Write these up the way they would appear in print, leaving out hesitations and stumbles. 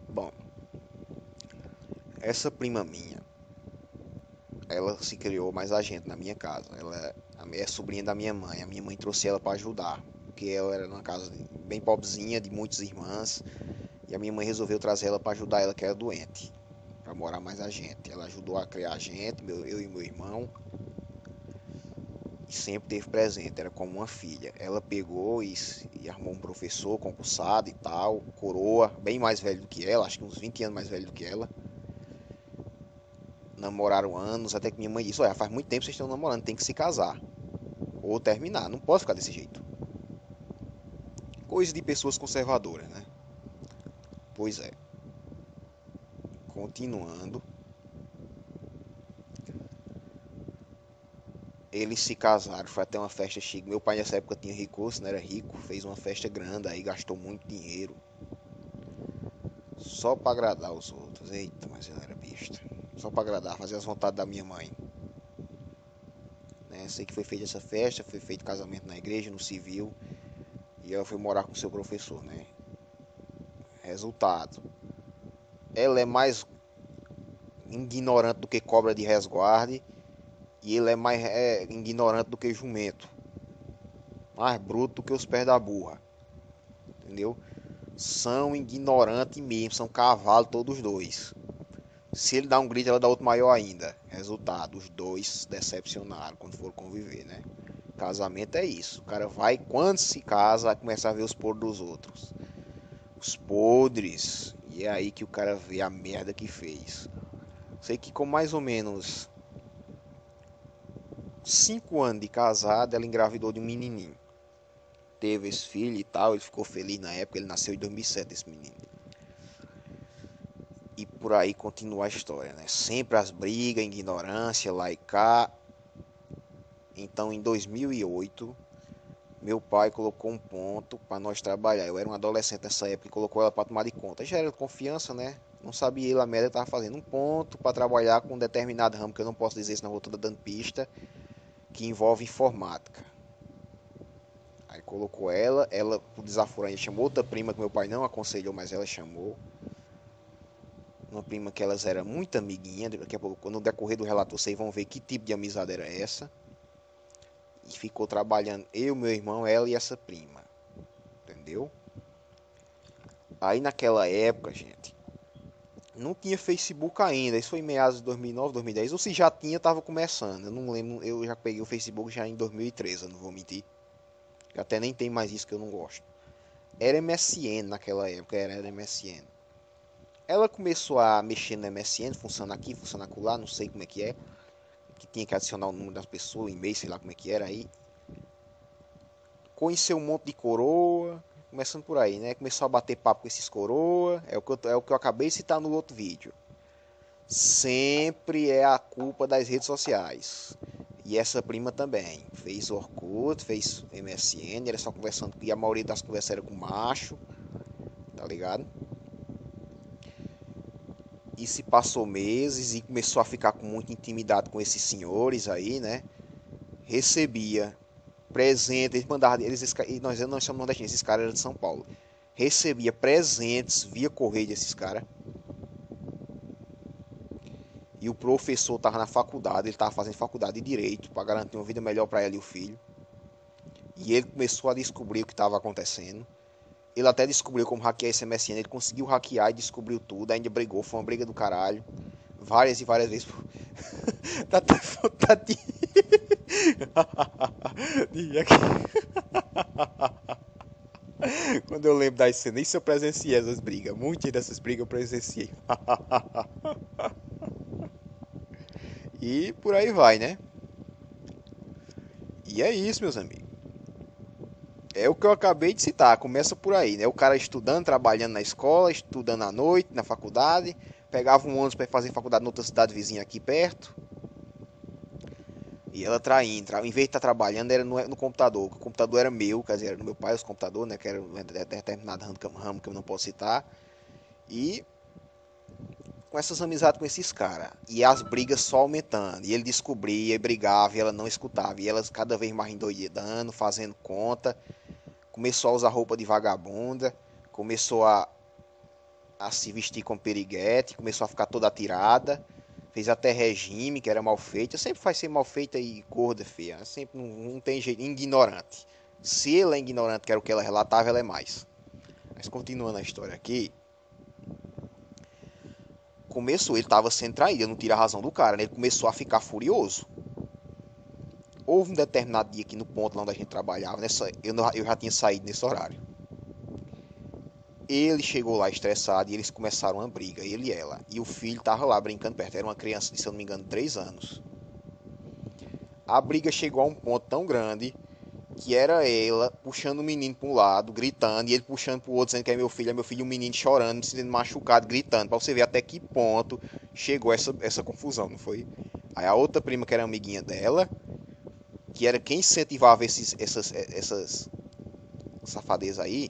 Bom, essa prima minha, ela se criou mais a gente na minha casa. Ela é sobrinha da minha mãe. A minha mãe trouxe ela para ajudar, porque ela era numa casa bem pobrezinha, de muitas irmãs, e a minha mãe resolveu trazer ela para ajudar ela que era doente, para morar mais a gente. Ela ajudou a criar a gente, eu e meu irmão, e sempre teve presente, era como uma filha. Ela pegou e arrumou um professor concursado e tal, coroa, bem mais velho do que ela, acho que uns 20 anos mais velho do que ela. Namoraram anos, até que minha mãe disse: olha, faz muito tempo que vocês estão namorando, tem que se casar ou terminar, não pode ficar desse jeito. Coisa de pessoas conservadoras, né? Pois é. Continuando, eles se casaram, foi até uma festa chique. Meu pai nessa época tinha recurso, não era rico, fez uma festa grande, aí gastou muito dinheiro só para agradar os outros. Eita, mas ele era besta. Só para agradar, fazer as vontades da minha mãe. Né? Sei que foi feita essa festa, foi feito casamento na igreja, no civil, e ela foi morar com seu professor, né? Resultado, ela é mais ignorante do que cobra de resguarde e ele é mais ignorante do que jumento, mais bruto do que os pés da burra, entendeu? São ignorantes mesmo, são cavalo todos os dois. Se ele dá um grito, ela dá outro maior ainda. Resultado, os dois decepcionaram quando foram conviver, né? Casamento é isso. O cara vai, quando se casa, vai começar a ver os podres dos outros. Os podres. E é aí que o cara vê a merda que fez. Sei que com mais ou menos 5 anos de casada, ela engravidou de um menininho. Teve esse filho e tal, ele ficou feliz na época, ele nasceu em 2007, esse menino. E por aí continua a história, né? Sempre as brigas, ignorância, lá e cá. Então, em 2008, meu pai colocou um ponto para nós trabalhar. Eu era um adolescente nessa época e colocou ela para tomar de conta. Já era de confiança, né? Não sabia ele a merda, estava fazendo um ponto para trabalhar com um determinado ramo, que eu não posso dizer, senão vou toda dando pista, que envolve informática. Aí colocou ela por desaforo ainda chamou outra prima que meu pai não aconselhou, mas ela chamou. Uma prima que elas eram muito amiguinha, daqui a pouco, no decorrer do relato vocês vão ver que tipo de amizade era essa. E ficou trabalhando eu, meu irmão, ela e essa prima, entendeu? Aí naquela época, gente, não tinha Facebook ainda, isso foi em meados de 2009, 2010, ou se já tinha, tava começando, eu não lembro, eu já peguei o Facebook já em 2013, eu não vou mentir. Até nem tem mais isso que eu não gosto. Era MSN naquela época, era MSN. Ela começou a mexer no MSN, funciona aqui, funciona acolá, não sei como é que é. Que tinha que adicionar o número das pessoas, o e-mail, sei lá como é que era aí. Conheceu um monte de coroa, começando por aí, né? Começou a bater papo com esses coroa, é o que eu acabei de citar no outro vídeo. Sempre é a culpa das redes sociais. E essa prima também. Fez Orkut, fez MSN, era só conversando, e a maioria das conversas era com macho, tá ligado? E se passou meses e começou a ficar com muita intimidade com esses senhores aí, né? Recebia presentes, eles mandavam, nós não somos nordestinos, esses caras eram de São Paulo. Recebia presentes via correio desses caras. E o professor estava na faculdade, ele estava fazendo faculdade de direito para garantir uma vida melhor para ela e o filho. E ele começou a descobrir o que estava acontecendo. Ele até descobriu como hackear esse MSN, ele conseguiu hackear e descobriu tudo, ainda brigou, foi uma briga do caralho. Várias e várias vezes. tá até vontade de aqui. Quando eu lembro das cenas, isso eu presenciei essas brigas. Muitas dessas brigas eu presenciei. E por aí vai, né? E é isso, meus amigos. É o que eu acabei de citar. Começa por aí, né? O cara estudando, trabalhando na escola, estudando à noite, na faculdade. Pegava um ônibus para fazer faculdade em outra cidade vizinha aqui perto. E ela traindo. Em vez de estar trabalhando, era no computador. O computador era meu, quer dizer, era do meu pai, os computadores, né? Que era determinado ramo que eu não posso citar. E com essas amizades com esses caras. E as brigas só aumentando. E ele descobria, e brigava, e ela não escutava. E elas cada vez mais endoidando, fazendo conta. Começou a usar roupa de vagabunda. Começou a a se vestir com periguete, começou a ficar toda atirada, fez até regime, que era mal feita. Sempre faz ser mal feita e gorda, feia. Sempre não tem jeito, ignorante. Se ela é ignorante, que era o que ela relatava, ela é mais. Mas continuando a história aqui, começou, ele estava sendo traído, eu não tiro a razão do cara, né? Ele começou a ficar furioso. Houve um determinado dia aqui no ponto lá onde a gente trabalhava, eu já tinha saído nesse horário. Ele chegou lá estressado e eles começaram uma briga, ele e ela. E o filho tava lá brincando perto, era uma criança de, se eu não me engano, 3 anos. A briga chegou a um ponto tão grande que era ela puxando o menino para um lado, gritando, e ele puxando para o outro, dizendo que é meu filho, e o menino chorando, se sentindo machucado, gritando, para você ver até que ponto chegou essa confusão, não foi? Aí a outra prima, que era amiguinha dela, que era quem incentivava essas safadezas aí,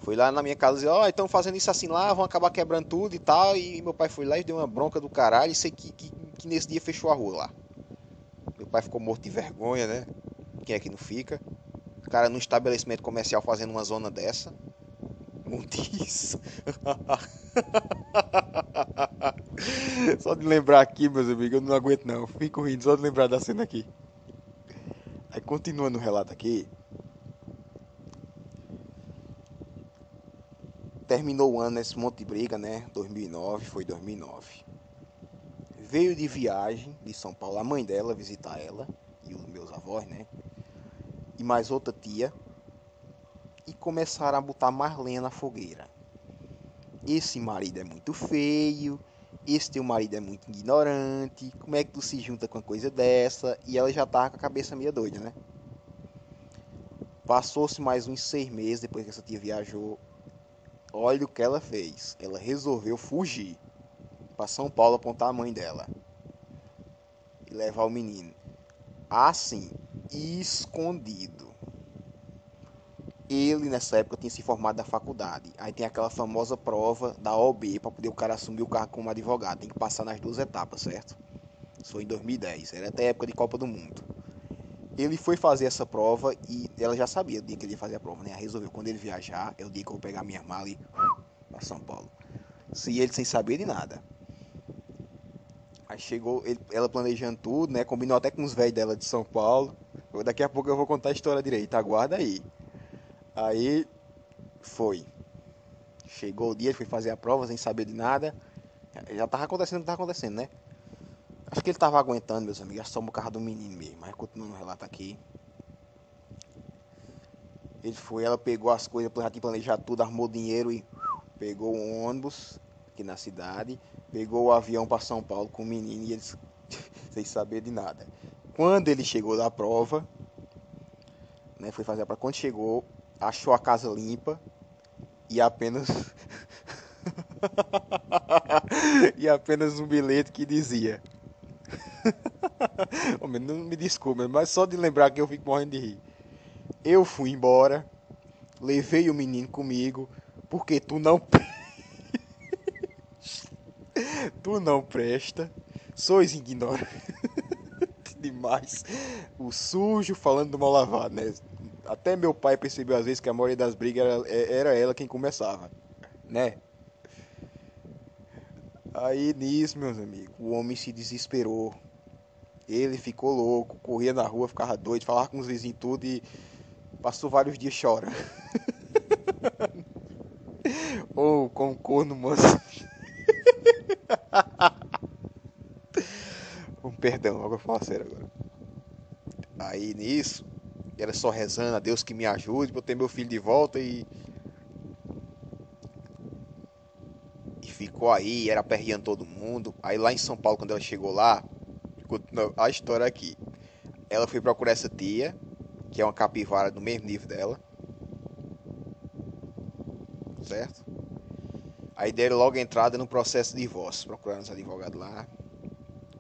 foi lá na minha casa e disse, ó, oh, estão fazendo isso assim lá, vão acabar quebrando tudo e tal, e meu pai foi lá e deu uma bronca do caralho, e sei que nesse dia fechou a rua lá. Meu pai ficou morto de vergonha, né? Quem é que não fica? O cara num estabelecimento comercial fazendo uma zona dessa. Mundiço. Só de lembrar aqui, meus amigos, eu não aguento não. Fico rindo só de lembrar da cena aqui. Aí continuando o relato aqui. Terminou o ano nesse monte de briga, né? 2009, foi 2009. Veio de viagem de São Paulo a mãe dela visitar ela e os meus avós, né? E mais outra tia. E começaram a botar mais lenha na fogueira. Esse marido é muito feio, esse teu marido é muito ignorante, como é que tu se junta com uma coisa dessa? E ela já tava com a cabeça meio doida, né? Passou-se mais uns 6 meses depois que essa tia viajou. Olha o que ela fez. Ela resolveu fugir para São Paulo apontar a mãe dela e levar o menino. Assim, escondido. Ele nessa época tinha se formado da faculdade. Aí tem aquela famosa prova da OB para poder o cara assumir o cargo como advogado. Tem que passar nas 2 etapas, certo? Isso foi em 2010. Era até a época de Copa do Mundo. Ele foi fazer essa prova e ela já sabia o dia que ele ia fazer a prova, né? Resolveu, quando ele viajar, é o dia que eu vou pegar minha mala e para São Paulo. Se ele sem saber de nada. Aí chegou, ela planejando tudo, né? Combinou até com os velhos dela de São Paulo. Daqui a pouco eu vou contar a história direito, aguarda aí. Aí foi. Chegou o dia, ele foi fazer a prova sem saber de nada. Já tava acontecendo o que tava acontecendo, né? Acho que ele tava aguentando, meus amigos. Só por causa do menino mesmo. Mas continuando o relato aqui. Ele foi, ela pegou as coisas, já tinha planejado tudo, armou dinheiro e pegou um ônibus aqui na cidade. Pegou o avião para São Paulo com o menino e eles sem saber de nada. Quando ele chegou da prova, né? Foi fazer a prova. Quando chegou, achou a casa limpa e apenas e apenas um bilhete que dizia não me desculpe, mas só de lembrar que eu fico morrendo de rir. Eu fui embora, levei o menino comigo, porque tu não presta, sois ignorante demais, o sujo falando do mal lavado, né? Até meu pai percebeu às vezes que a maioria das brigas era ela quem começava, né? Aí nisso, meus amigos, o homem se desesperou. Ele ficou louco, corria na rua, ficava doido, falava com os vizinhos tudo e passou vários dias chorando. Ou com o corno manso. Perdão, agora eu falo sério agora. Aí nisso, era só rezando a Deus que me ajude pra eu ter meu filho de volta e ficou aí, era aperreando todo mundo. Aí lá em São Paulo, quando ela chegou lá, a história aqui. Ela foi procurar essa tia, que é uma capivara do mesmo nível dela, certo? Aí deram logo entrada no processo de divórcio. Procuraram os advogados lá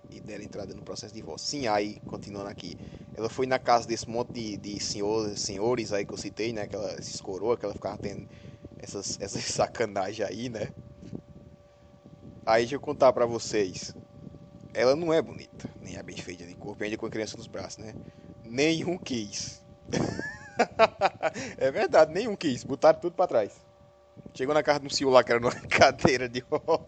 e deram entrada no processo de divórcio. Sim, aí, continuando aqui. Ela foi na casa desse monte de senhores aí que eu citei, né? Esses coroa que ela ficava tendo essas sacanagens aí, né? Aí deixa eu contar pra vocês. Ela não é bonita, nem é bem feita de corpo, ainda com a criança nos braços, né? Nenhum quis. É verdade, nenhum quis. Botaram tudo pra trás. Chegou na casa de um senhor lá que era numa cadeira de roda.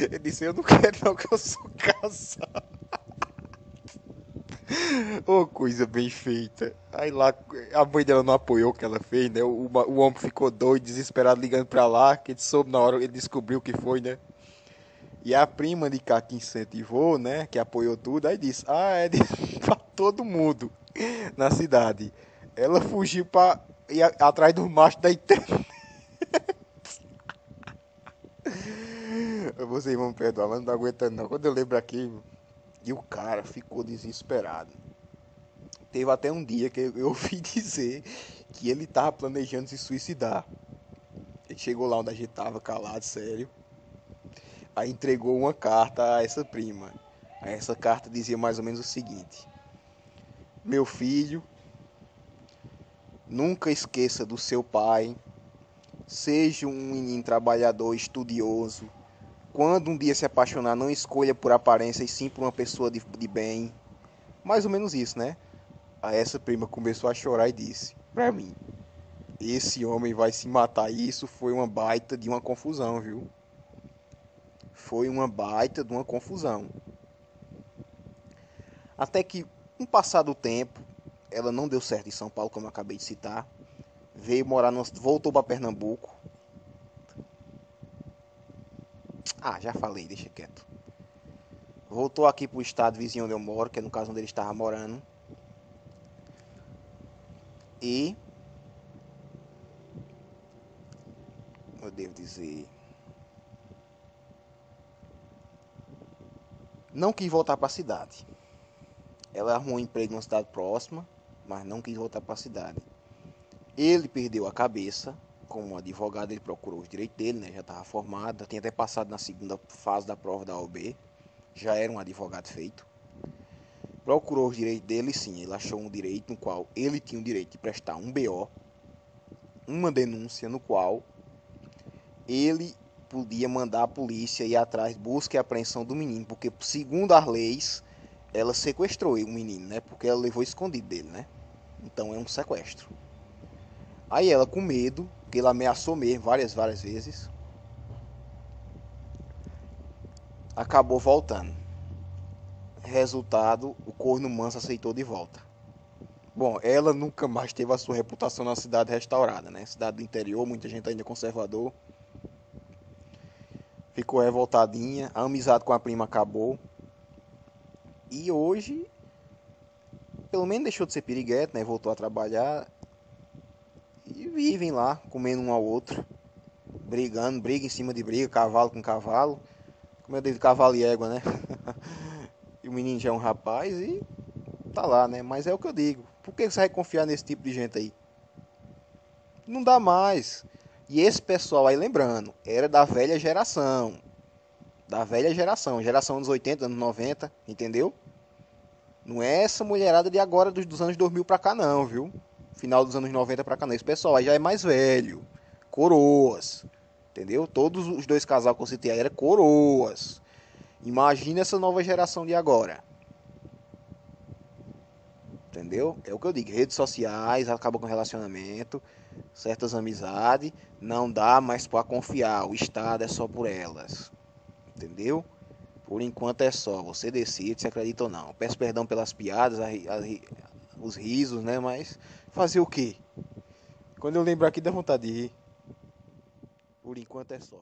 Ele disse, eu não quero não, que eu sou casado. Ô, coisa bem feita. Aí lá, a mãe dela não apoiou o que ela fez, né? O homem ficou doido, desesperado, ligando pra lá, que ele soube na hora, ele descobriu o que foi, né? E a prima de cá que incentivou, né? Que apoiou tudo, aí disse, é de... pra todo mundo na cidade. Ela fugiu pra ir atrás dos machos da internet. Vocês vão me perdoar, mas não tô aguentando não. Quando eu lembro aqui, e o cara ficou desesperado. Teve até um dia que eu ouvi dizer que ele tava planejando se suicidar. Ele chegou lá onde a gente tava, calado, sério. Aí entregou uma carta a essa prima. Aí essa carta dizia mais ou menos o seguinte: Meu filho, nunca esqueça do seu pai. Seja um menino trabalhador, estudioso. Quando um dia se apaixonar, não escolha por aparência e sim por uma pessoa de bem. Mais ou menos isso, né? Aí essa prima começou a chorar e disse pra mim: Esse homem vai se matar. E isso foi uma baita de uma confusão, viu? Foi uma baita de uma confusão. Até que, com o passar do tempo, ela não deu certo em São Paulo, como eu acabei de citar. Veio morar, voltou para Pernambuco. Já falei, deixa quieto. Voltou aqui pro estado vizinho onde eu moro, que é no caso onde ele estava morando. E, eu devo dizer, não quis voltar para a cidade. Ela arrumou um emprego numa cidade próxima, mas não quis voltar para a cidade. Ele perdeu a cabeça. Como advogado, ele procurou os direitos dele, né? Já estava formado, já tinha até passado na segunda fase da prova da OAB. Já era um advogado feito. Procurou os direitos dele, sim. Ele achou um direito no qual ele tinha o direito de prestar um BO, uma denúncia no qual ele podia mandar a polícia ir atrás, busca e apreensão do menino, porque segundo as leis, ela sequestrou o menino, né? Porque ela levou escondido dele, né? Então é um sequestro. Aí ela, com medo, porque ele ameaçou mesmo várias vezes, acabou voltando. Resultado, o corno manso aceitou de volta. Bom, ela nunca mais teve a sua reputação na cidade restaurada, né? Cidade do interior, muita gente ainda conservador. Ficou revoltadinha, a amizade com a prima acabou. E hoje, pelo menos deixou de ser piriguete, né? Voltou a trabalhar. E vivem lá, comendo um ao outro. Brigando, briga em cima de briga, cavalo com cavalo. Como eu digo, cavalo e égua, né? E o menino já é um rapaz e tá lá, né? Mas é o que eu digo. Por que você vai confiar nesse tipo de gente aí? Não dá mais. E esse pessoal aí, lembrando, era da velha geração. Da velha geração. Geração dos 80, anos 90, entendeu? Não é essa mulherada de agora dos anos 2000 pra cá não, viu? Final dos anos 90 pra cá não. Esse pessoal aí já é mais velho. Coroas. Entendeu? Todos os dois casal que eu citei aí eram coroas. Imagina essa nova geração de agora. Entendeu? É o que eu digo. Redes sociais acabam com relacionamento, certas amizades, não dá mais para confiar. O Estado é só por elas. Entendeu? Por enquanto é só. Você decide se acredita ou não. Peço perdão pelas piadas, os risos, né? Mas fazer o quê? Quando eu lembro aqui dá vontade de rir. Por enquanto é só.